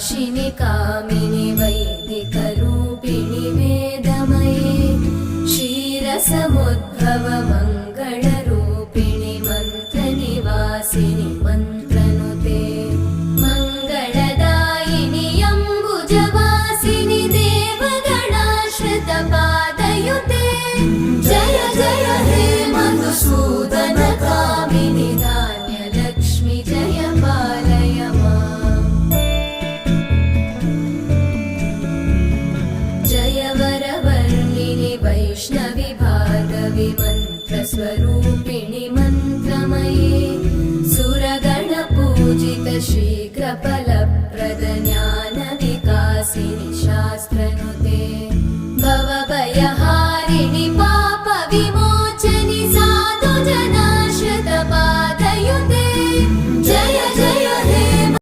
नाशिनि कामिनि वैदिकरूपिणि वेदमये क्षीरसमुद्भव मङ्गलरूपिणि मन्त्रनिवासिनि मन्त्रनुते मङ्गलदायिनि अम्बुजवासिनि देवगणाश्रितपादयुते जय जय हे मधुसूदन कामिनि धान्यलक्ष्मि जय पालय माम् जय वरवर्णिनि वैष्णवि भार्गवि मन्त्रस्वरूपिणि मन्त्रमये सुरगणपूजित शीघ्रफल